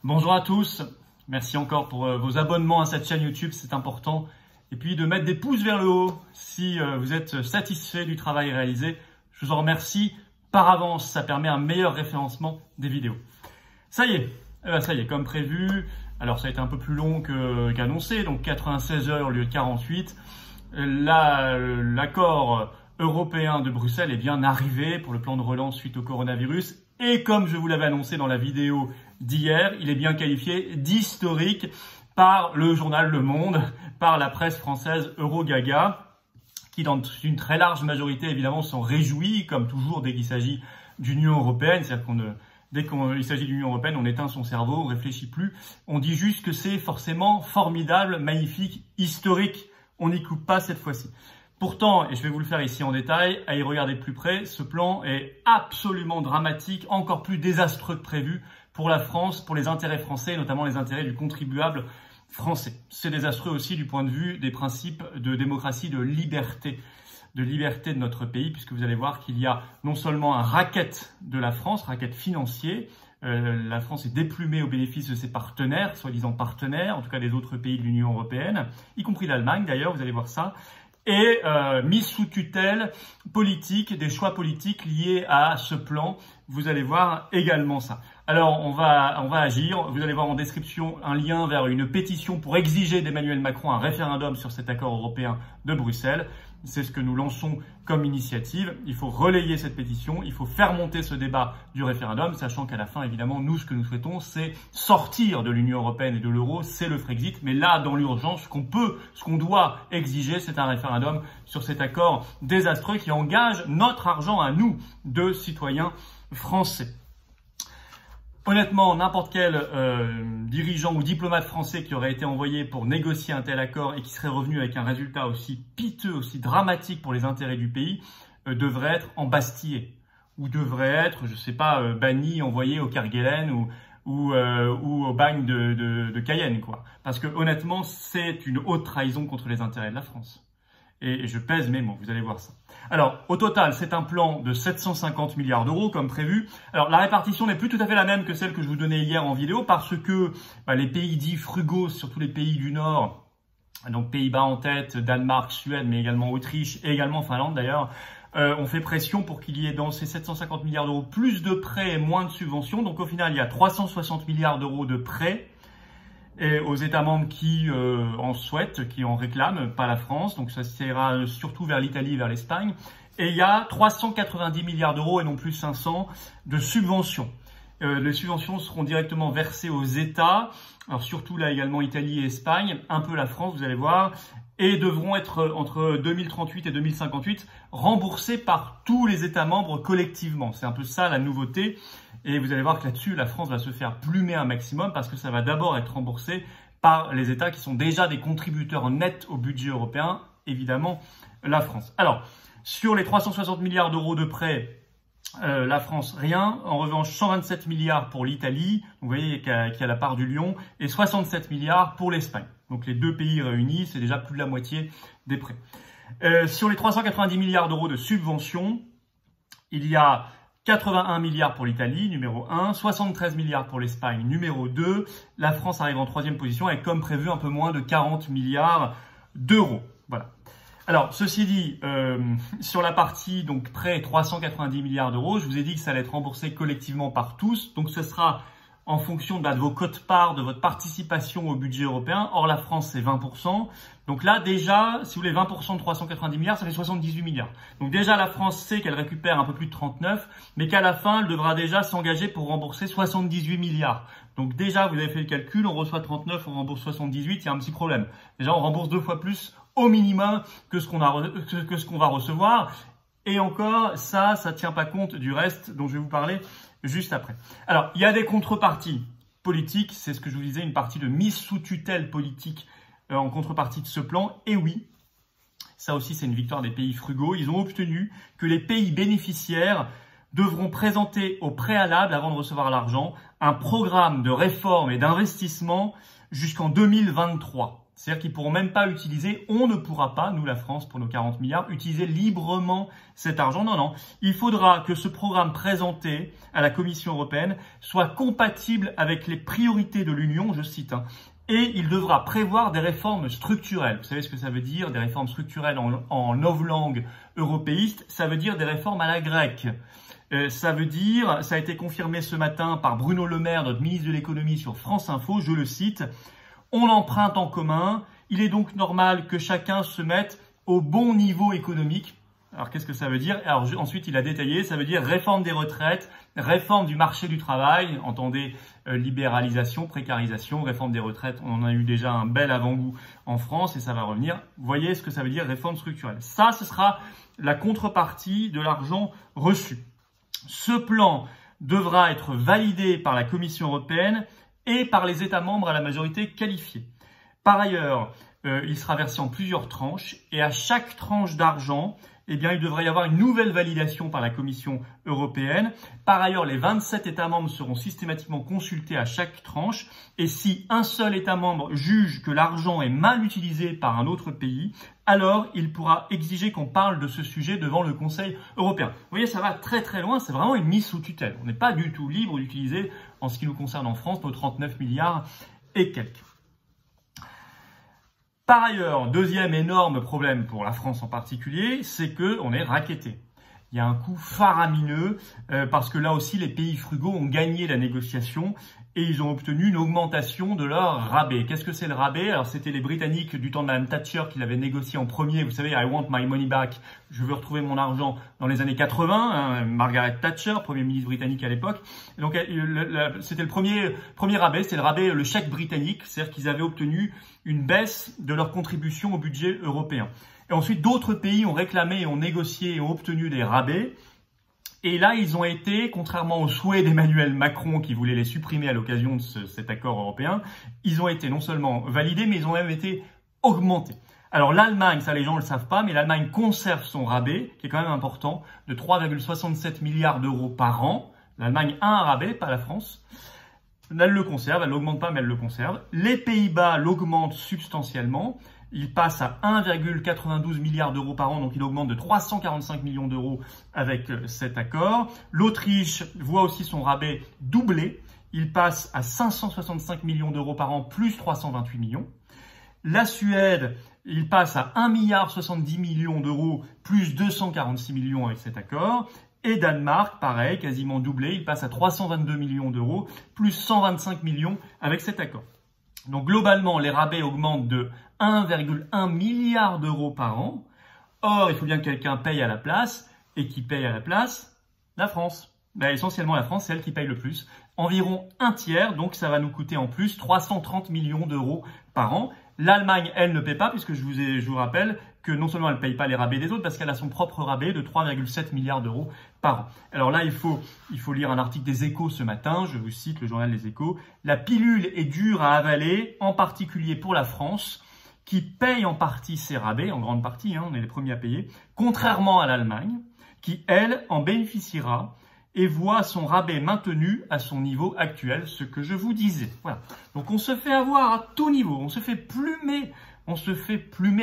Bonjour à tous, merci encore pour vos abonnements à cette chaîne YouTube, c'est important. Et puis de mettre des pouces vers le haut si vous êtes satisfait du travail réalisé. Je vous en remercie par avance, ça permet un meilleur référencement des vidéos. Ça y est, comme prévu. Alors ça a été un peu plus long qu'annoncé, donc 96 heures au lieu de 48. L'accord européen de Bruxelles est bien arrivé pour le plan de relance suite au coronavirus. Et comme je vous l'avais annoncé dans la vidéo d'hier, il est bien qualifié d'historique par le journal Le Monde, par la presse française Eurogaga, qui dans une très large majorité évidemment s'en réjouit, comme toujours dès qu'il s'agit d'Union européenne. C'est-à-dire dès qu'il s'agit d'Union européenne, on éteint son cerveau, on réfléchit plus. On dit juste que c'est forcément formidable, magnifique, historique. On n'y coupe pas cette fois-ci. Pourtant, et je vais vous le faire ici en détail, à y regarder de plus près, ce plan est absolument dramatique, encore plus désastreux que prévu pour la France, pour les intérêts français, notamment les intérêts du contribuable français. C'est désastreux aussi du point de vue des principes de démocratie, de liberté de notre pays, puisque vous allez voir qu'il y a non seulement un racket de la France, racket financier. La France est déplumée au bénéfice de ses partenaires, soi-disant partenaires, en tout cas des autres pays de l'Union européenne, y compris l'Allemagne d'ailleurs, vous allez voir ça. Et mise sous tutelle politique, des choix politiques liés à ce plan. Vous allez voir également ça. Alors, on va agir. Vous allez voir en description un lien vers une pétition pour exiger d'Emmanuel Macron un référendum sur cet accord européen de Bruxelles. C'est ce que nous lançons comme initiative. Il faut relayer cette pétition, il faut faire monter ce débat du référendum, sachant qu'à la fin, évidemment, nous, ce que nous souhaitons, c'est sortir de l'Union européenne et de l'euro, c'est le Frexit. Mais là, dans l'urgence, ce qu'on doit exiger, c'est un référendum sur cet accord désastreux qui engage notre argent à nous, de citoyens français. Honnêtement, n'importe quel dirigeant ou diplomate français qui aurait été envoyé pour négocier un tel accord et qui serait revenu avec un résultat aussi piteux, aussi dramatique pour les intérêts du pays, devrait être embastillé ou devrait être, je sais pas, banni, envoyé au Kerguelen ou au bagne de Cayenne, quoi. Parce que honnêtement, c'est une haute trahison contre les intérêts de la France. Et je pèse mes mots, vous allez voir ça. Alors, au total, c'est un plan de 750 milliards d'euros, comme prévu. Alors, la répartition n'est plus tout à fait la même que celle que je vous donnais hier en vidéo, parce que les pays dits frugaux, surtout les pays du Nord, donc Pays-Bas en tête, Danemark, Suède, mais également Autriche, et également Finlande d'ailleurs, ont fait pression pour qu'il y ait dans ces 750 milliards d'euros plus de prêts et moins de subventions. Donc, au final, il y a 360 milliards d'euros de prêts. Et aux États membres qui en souhaitent, qui en réclament, pas la France. Donc ça ira surtout vers l'Italie et vers l'Espagne. Et il y a 390 milliards d'euros et non plus 500 de subventions. Les subventions seront directement versées aux États, alors surtout là également Italie et Espagne, un peu la France, vous allez voir, et devront être entre 2038 et 2058 remboursées par tous les États membres collectivement. C'est un peu ça la nouveauté. Et vous allez voir que là-dessus, la France va se faire plumer un maximum parce que ça va d'abord être remboursé par les États qui sont déjà des contributeurs nets au budget européen, évidemment la France. Alors, sur les 360 milliards d'euros de prêts, la France, rien. En revanche, 127 milliards pour l'Italie, vous voyez qu'il y a la part du lion, et 67 milliards pour l'Espagne. Donc les deux pays réunis, c'est déjà plus de la moitié des prêts. Sur les 390 milliards d'euros de subventions, il y a 81 milliards pour l'Italie, numéro 1, 73 milliards pour l'Espagne, numéro 2. La France arrive en troisième position avec, comme prévu, un peu moins de 40 milliards d'euros. Voilà. Alors, ceci dit, sur la partie donc prêt 390 milliards d'euros, je vous ai dit que ça allait être remboursé collectivement par tous. Donc, ce sera en fonction de vos quotes-parts, de votre participation au budget européen. Or, la France, c'est 20%. Donc là, déjà, si vous voulez 20% de 390 milliards, ça fait 78 milliards. Donc déjà, la France sait qu'elle récupère un peu plus de 39, mais qu'à la fin, elle devra déjà s'engager pour rembourser 78 milliards. Donc déjà, vous avez fait le calcul, on reçoit 39, on rembourse 78, il y a un petit problème. Déjà, on rembourse 2 fois plus au minimum que ce qu'on va recevoir. Et encore, ça tient pas compte du reste dont je vais vous parler juste après. Alors, il y a des contreparties politiques, c'est ce que je vous disais, une partie de mise sous tutelle politique en contrepartie de ce plan. Et oui, ça aussi c'est une victoire des pays frugaux, ils ont obtenu que les pays bénéficiaires devront présenter au préalable, avant de recevoir l'argent, un programme de réforme et d'investissement jusqu'en 2023. C'est-à-dire qu'ils ne pourront même pas utiliser, on ne pourra pas, nous la France, pour nos 40 milliards, utiliser librement cet argent. Non, non. Il faudra que ce programme présenté à la Commission européenne soit compatible avec les priorités de l'Union, je cite, hein, et il devra prévoir des réformes structurelles. Vous savez ce que ça veut dire, des réformes structurelles en novlangue européiste? Ça veut dire des réformes à la grecque. Ça veut dire, ça a été confirmé ce matin par Bruno Le Maire, notre ministre de l'économie sur France Info, je le cite, « On emprunte en commun, il est donc normal que chacun se mette au bon niveau économique. » Alors qu'est-ce que ça veut dire? Alors ensuite il a détaillé, ça veut dire réforme des retraites, réforme du marché du travail, entendez libéralisation, précarisation, réforme des retraites, on en a eu déjà un bel avant-goût en France et ça va revenir. Vous voyez ce que ça veut dire réforme structurelle. Ça, ce sera la contrepartie de l'argent reçu. Ce plan devra être validé par la Commission européenne et par les États membres à la majorité qualifiée. Par ailleurs, il sera versé en plusieurs tranches et à chaque tranche d'argent, eh bien, il devrait y avoir une nouvelle validation par la Commission européenne. Par ailleurs, les 27 États membres seront systématiquement consultés à chaque tranche. Et si un seul État membre juge que l'argent est mal utilisé par un autre pays, alors il pourra exiger qu'on parle de ce sujet devant le Conseil européen. Vous voyez, ça va très très loin, c'est vraiment une mise sous tutelle. On n'est pas du tout libre d'utiliser, en ce qui nous concerne en France, nos 39 milliards et quelques. Par ailleurs, deuxième énorme problème pour la France en particulier, c'est qu'on est racketté. Il y a un coût faramineux parce que là aussi, les pays frugaux ont gagné la négociation et ils ont obtenu une augmentation de leur rabais. Qu'est-ce que c'est le rabais? Alors, c'était les Britanniques du temps de Mme Thatcher qui l'avaient négocié en premier. Vous savez, I want my money back. Je veux retrouver mon argent dans les années 80. Hein, Margaret Thatcher, Premier ministre britannique à l'époque. Donc, c'était le premier rabais. C'est le rabais, le chèque britannique. C'est-à-dire qu'ils avaient obtenu une baisse de leur contribution au budget européen. Et ensuite, d'autres pays ont réclamé, ont négocié et ont obtenu des rabais. Et là, ils ont été, contrairement au souhait d'Emmanuel Macron qui voulait les supprimer à l'occasion de cet accord européen, ils ont été non seulement validés, mais ils ont même été augmentés. Alors l'Allemagne, ça les gens ne le savent pas, mais l'Allemagne conserve son rabais, qui est quand même important, de 3,67 milliards d'euros par an. L'Allemagne a un rabais, pas la France. Elle le conserve, elle ne l'augmente pas, mais elle le conserve. Les Pays-Bas l'augmentent substantiellement. Il passe à 1,92 milliard d'euros par an, donc il augmente de 345 millions d'euros avec cet accord. L'Autriche voit aussi son rabais doubler. Il passe à 565 millions d'euros par an, plus 328 millions. La Suède, il passe à 1,70 milliard d'euros, plus 246 millions avec cet accord. Et Danemark, pareil, quasiment doublé, il passe à 322 millions d'euros, plus 125 millions avec cet accord. Donc globalement, les rabais augmentent de 1,1 milliard d'euros par an. Or, il faut bien que quelqu'un paye à la place. Et qui paye à la place? La France. Ben, essentiellement, la France, c'est elle qui paye le plus. Environ un tiers, donc ça va nous coûter en plus 330 millions d'euros par an. L'Allemagne, elle, ne paie pas, puisque je vous rappelle que non seulement elle ne paye pas les rabais des autres, parce qu'elle a son propre rabais de 3,7 milliards d'euros par an. Alors là, il faut lire un article des Échos ce matin, je vous cite le journal des Échos. La pilule est dure à avaler, en particulier pour la France, qui paye en partie ses rabais, en grande partie, hein, on est les premiers à payer, contrairement à l'Allemagne, qui, elle, en bénéficiera et voit son rabais maintenu à son niveau actuel, ce que je vous disais. Voilà. Donc on se fait avoir à tout niveau, on se fait plumer,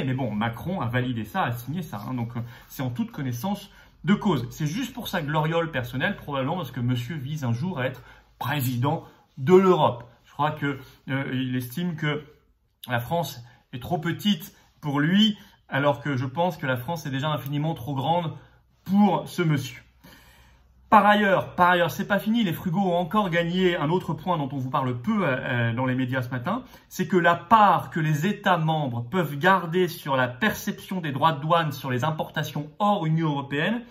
mais bon, Macron a validé ça, a signé ça, hein, donc c'est en toute connaissance de cause. C'est juste pour sa gloriole personnelle, probablement parce que monsieur vise un jour à être président de l'Europe. Je crois qu'il estime que la France est trop petite pour lui, alors que je pense que la France est déjà infiniment trop grande pour ce monsieur. Par ailleurs, c'est pas fini, les frugaux ont encore gagné un autre point dont on vous parle peu dans les médias ce matin, c'est que la part que les États membres peuvent garder sur la perception des droits de douane sur les importations hors Union européenne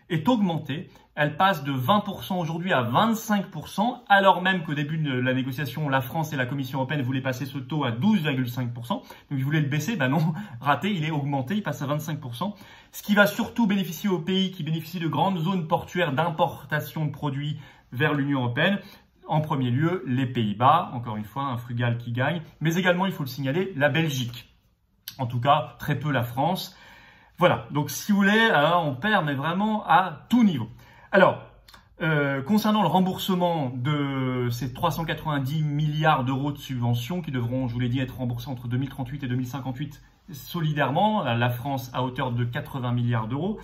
est augmentée. Elle passe de 20% aujourd'hui à 25%, alors même qu'au début de la négociation, la France et la Commission européenne voulaient passer ce taux à 12,5%. Donc ils voulaient le baisser, ben non, raté, il est augmenté, il passe à 25%. Ce qui va surtout bénéficier aux pays qui bénéficient de grandes zones portuaires d'importation de produits vers l'Union européenne. En premier lieu, les Pays-Bas, encore une fois, un frugal qui gagne, mais également, il faut le signaler, la Belgique. En tout cas, très peu la France. Voilà, donc si vous voulez, on perd, mais vraiment à tout niveau. Alors, Concernant le remboursement de ces 390 milliards d'euros de subventions qui devront, je vous l'ai dit, être remboursés entre 2038 et 2058 solidairement, la France à hauteur de 80 milliards d'euros,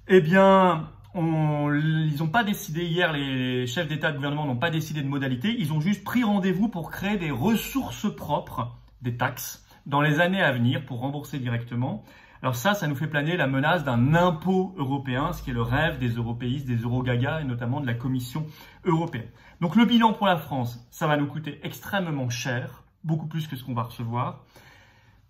eh bien, ils n'ont pas décidé hier, les chefs d'État et de gouvernement n'ont pas décidé de modalités, ils ont juste pris rendez-vous pour créer des ressources propres, des taxes, dans les années à venir pour rembourser directement. Alors ça nous fait planer la menace d'un impôt européen, ce qui est le rêve des européistes, des eurogagas et notamment de la Commission européenne. Donc le bilan pour la France, ça va nous coûter extrêmement cher, beaucoup plus que ce qu'on va recevoir.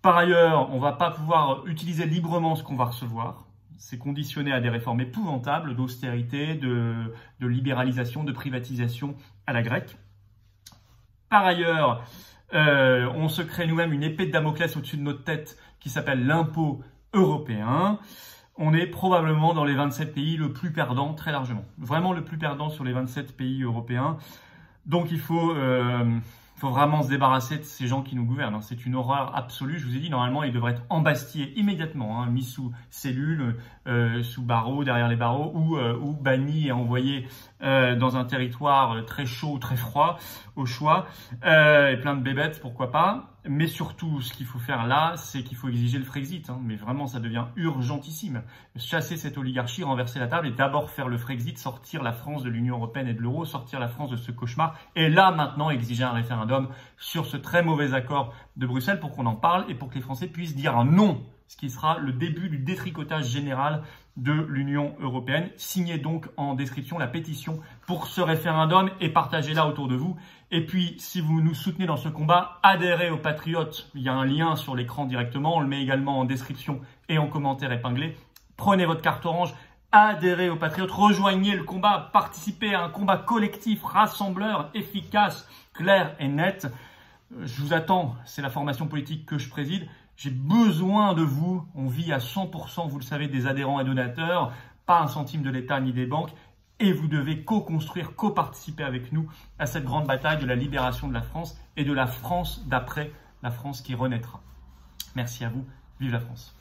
Par ailleurs, on ne va pas pouvoir utiliser librement ce qu'on va recevoir. C'est conditionné à des réformes épouvantables d'austérité, de libéralisation, de privatisation à la grecque. Par ailleurs, on se crée nous-mêmes une épée de Damoclès au-dessus de notre tête qui s'appelle l'impôt européen. On est probablement dans les 27 pays le plus perdant, très largement. Vraiment le plus perdant sur les 27 pays européens. Donc il faut vraiment se débarrasser de ces gens qui nous gouvernent. C'est une horreur absolue. Je vous ai dit, normalement, ils devraient être embastillés immédiatement, mis sous cellule, sous barreaux, derrière les barreaux, ou bannis et envoyés dans un territoire très chaud, très froid, au choix, et plein de bébêtes, pourquoi pas. Mais surtout, ce qu'il faut faire là, c'est qu'il faut exiger le Frexit. Mais vraiment, ça devient urgentissime. Chasser cette oligarchie, renverser la table et d'abord faire le Frexit, sortir la France de l'Union européenne et de l'euro, sortir la France de ce cauchemar. Et là, maintenant, exiger un référendum sur ce très mauvais accord de Bruxelles pour qu'on en parle et pour que les Français puissent dire non, ce qui sera le début du détricotage général de l'Union européenne. Signez donc en description la pétition pour ce référendum et partagez-la autour de vous. Et puis, si vous nous soutenez dans ce combat, adhérez aux Patriotes. Il y a un lien sur l'écran directement. On le met également en description et en commentaire épinglé. Prenez votre carte orange, adhérez aux Patriotes, rejoignez le combat, participez à un combat collectif, rassembleur, efficace, clair et net. Je vous attends, c'est la formation politique que je préside. J'ai besoin de vous. On vit à 100%, vous le savez, des adhérents et donateurs, pas un centime de l'État ni des banques. Et vous devez co-construire, co-participer avec nous à cette grande bataille de la libération de la France et de la France d'après, la France qui renaîtra. Merci à vous. Vive la France.